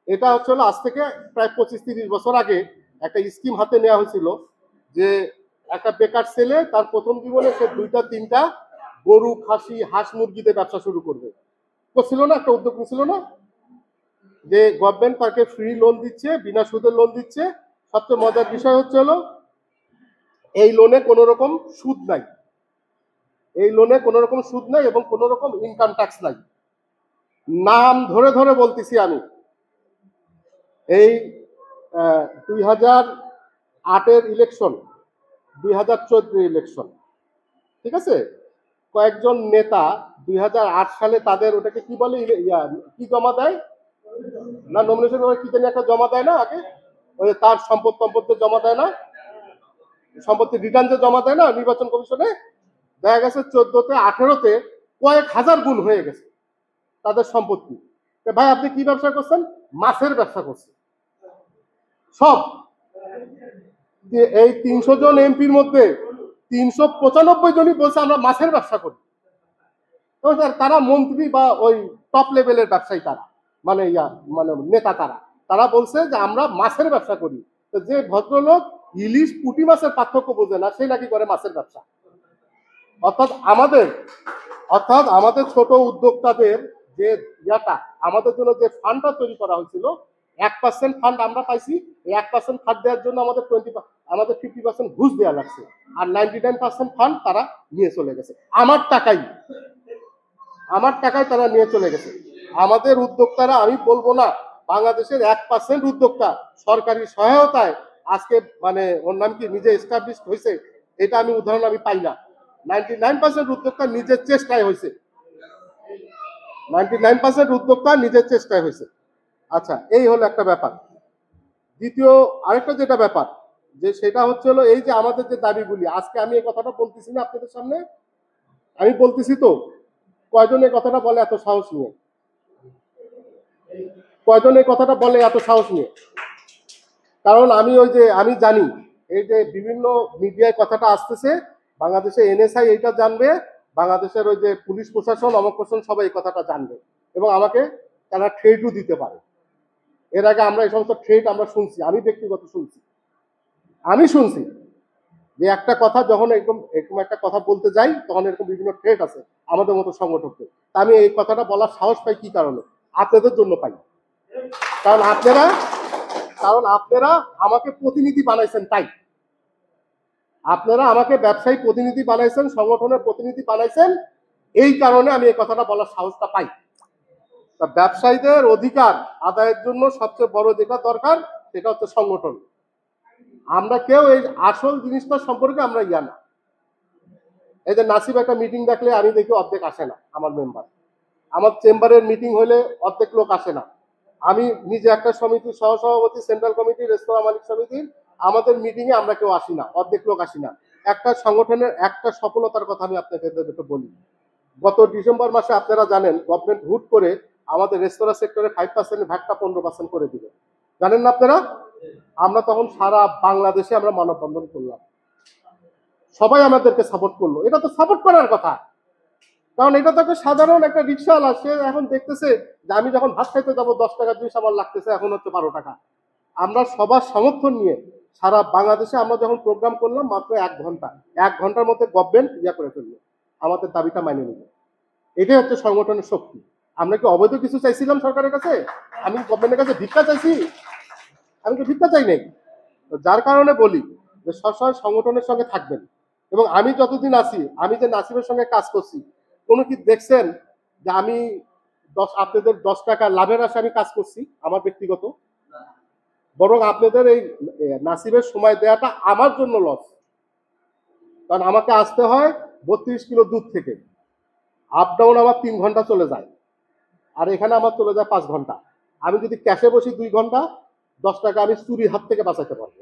এটা হচ্ছে আজ থেকে প্রায় 25-30 বছর আগে একটা স্কিম হাতে নেওয়া হয়েছিল যে একটা বেকার ছেলে তার প্রথম জীবনে সে 2-3টা গরু, খাসি, হাঁস, মুরগিতে ব্যবসা শুরু করবে। তো ছিল না, একটা উদ্যোগ ছিল না যে গভর্নমেন্ট তাকে ফ্রি লোন দিচ্ছে, বিনা সুদের লোন দিচ্ছে। সবচেয়ে মজার বিষয় হচ্ছে এই লোনে কোনো রকম সুদ নাই, এই লোনে কোনো রকম সুদ নাই এবং কোনো রকম ইনকাম ট্যাক্স নাই। নাম ধরে ধরে বলতেছি আমি, এই 2008-এর ইলেকশন, 2014 ইলেকশন, ঠিক আছে, কয়েকজন নেতা 2008 সালে তাদের ওটাকে কি বলে, কি জমা দেয় না, নমিনেশন কি জানি একটা জমা দেয় না আগে, ওই তার সম্পত্তি জমা দেয় না, সম্পত্তি রিটার্ন যে জমা দেয় না নির্বাচন কমিশনে, দেখা গেছে 14-18-তে কয়েক হাজার গুণ হয়ে গেছে তাদের সম্পত্তি। ভাই আপনি কি ব্যবসা করছেন? মাছের ব্যবসা করছেন। সব এই 300 জন এমপির মধ্যে 395 জনই বলছে আমরা মাছের ব্যবসা করি। তারা মন্ত্রী বা ওই টপ লেভেলের ব্যবসায়ী, তারা মানে মানে নেতা, তারা বলছে যে আমরা মাছের ব্যবসা করি। তো যে ভদ্রলোক ইলিশ পুঁটি মাছের পার্থক্য বোঝে না, সে নাকি করে মাছের ব্যবসা। অর্থাৎ আমাদের ছোট উদ্যোক্তাদের যে আমাদের জন্য যে ফান্ডটা তৈরি করা হয়েছিল, 1% ফান্ড আমরা পাইছি। এই 1% ফান্ড দেওয়ার জন্য আমাদের 50% ঘুষ দেওয়া লাগছে, আর 99% ফান্ড তারা নিয়ে চলে গেছে। আমার টাকায় তারা নিয়ে চলে গেছে। আমাদের উদ্যোক্তারা, আমি বলবো না, বাংলাদেশের 1% উদ্যোক্তা সরকারি সহায়তায় আজকে মানে ওর নাম কি নিজে এস্টাবলিশড হয়েছে, এটা আমি উদাহরণ আমি পাই না। 99% উদ্যোক্তা নিজের চেষ্টায় হয়েছে, 99% উদ্যোক্তা নিজের চেষ্টায় হয়েছে। আচ্ছা, এই হলো একটা ব্যাপার। দ্বিতীয় আরেকটা যেটা ব্যাপার, যে সেটা হচ্ছে এই যে আমাদের যে দাবিগুলি, আজকে আমি এই কথাটা বলতেছি না আপনাদের সামনে, আমি বলতেছি তো, কয়জন এই কথাটা বলে এত সাহস নিয়ে? কয়জন এই কথাটা বলে এত সাহস নিয়ে? কারণ আমি জানি এই যে বিভিন্ন মিডিয়ায় কথাটা আসতেছে, বাংলাদেশে এনএসআই এইটা জানবে, বাংলাদেশের ওই যে পুলিশ প্রশাসন, অমক প্রশাসন সবাই এই কথাটা জানবে এবং আমাকে তারা থ্রেটও দিতে পারে। এর আগে আমরা এই সমস্ত থ্রেট আমরা শুনছি, আমি ব্যক্তিগত শুনছি যে একটা কথা যখন এরকম একটা কথা বলতে যাই, তখন এরকম বিভিন্ন থ্রেট আছে আমাদের মতো সংগঠককে। তা আমি এই কথাটা বলার সাহস পাই কি কারণে? আপনাদের জন্য পাই। কারণ আপনারা আমাকে প্রতিনিধি বানাইছেন, তাই আপনারা আমাকে ব্যবসায়ী প্রতিনিধি বানাইছেন, সংগঠনের প্রতিনিধি বানাইছেন, এই কারণে আমি এই কথাটা বলার সাহসটা পাই। তা ব্যবসায়ীদের অধিকার আদায়ের জন্য সবচেয়ে বড় যেটা দরকার সেটা হচ্ছে সংগঠন। আমরা কেউ এই আসল জিনিসটা সম্পর্কে আমরা না। এই যে নাসিব একটা মিটিং ডাকলে আমি দেখি অর্ধেক আসে না আমার মেম্বার, আমার চেম্বারের মিটিং হলে অর্ধেক লোক আসে না। আমি নিজে একটা সমিতির সহসভাপতি, সেন্ট্রাল কমিটি, রেস্তোরাঁ মালিক সমিতির, আমাদের মিটিংয়ে আমরা কেউ আসি না, অর্ধেক লোক আসি না। একটা সংগঠনের একটা সফলতার কথা আমি আপনাকে একটু বলি। গত ডিসেম্বর মাসে আপনারা জানেন গভর্নমেন্ট হুট করে আমাদের রেস্তোরাঁ সেক্টরে 5% ভ্যাটটা 15% করে দিল, জানেন না আপনারা? আমরা তখন সারা বাংলাদেশে আমরা মানববন্ধন করলাম, সবাই আমাদেরকে সাপোর্ট করলো। এটা তো সাপোর্ট করার কথা, কারণ এটা তো একটা সাধারণ একটা রিক্সাওয়ালা, সে এখন দেখতেছে যে আমি যখন ভাত খাইতে যাবো 10 টাকা জিনিস আমার লাগতেছে, এখন হচ্ছে 12 টাকা। আমরা সবার সমর্থন নিয়ে সারা বাংলাদেশে আমরা যখন প্রোগ্রাম করলাম, মাত্র 1 ঘন্টার মধ্যে গভর্নমেন্ট করে ফেললো, আমাদের দাবিটা মাইনে নিল। এটাই হচ্ছে সংগঠনের শক্তি। আমরা কি অবৈধ কিছু চাইছিলাম সরকারের কাছে? আমি গভর্নমেন্টের কাছে ভিক্ষা চাইছি? আমি তো ভিক্ষা চাই নাই। যার কারণে বলি যে সবসময় সংগঠনের সঙ্গে থাকবেন। এবং আমি যতদিন আছি, আমি যে নাসিবের সঙ্গে কাজ করছি, কোনো কি দেখছেন যে আমি আপনাদের 10 টাকা লাভের আশা আমি কাজ করছি আমার ব্যক্তিগত? বরং আপনাদের এই নাসিবের সময় দেওয়াটা আমার জন্য লস, কারণ আমাকে আসতে হয় 32 কিলো দূর থেকে, আপ ডাউন আমার 3 ঘন্টা চলে যায়, আর এখানে আমার চলে যায় 5 ঘন্টা। আমি যদি ক্যাশে বসি 2 ঘন্টা, 10 টাকা আমি চুরির হাত থেকে বাঁচাতে পারবো।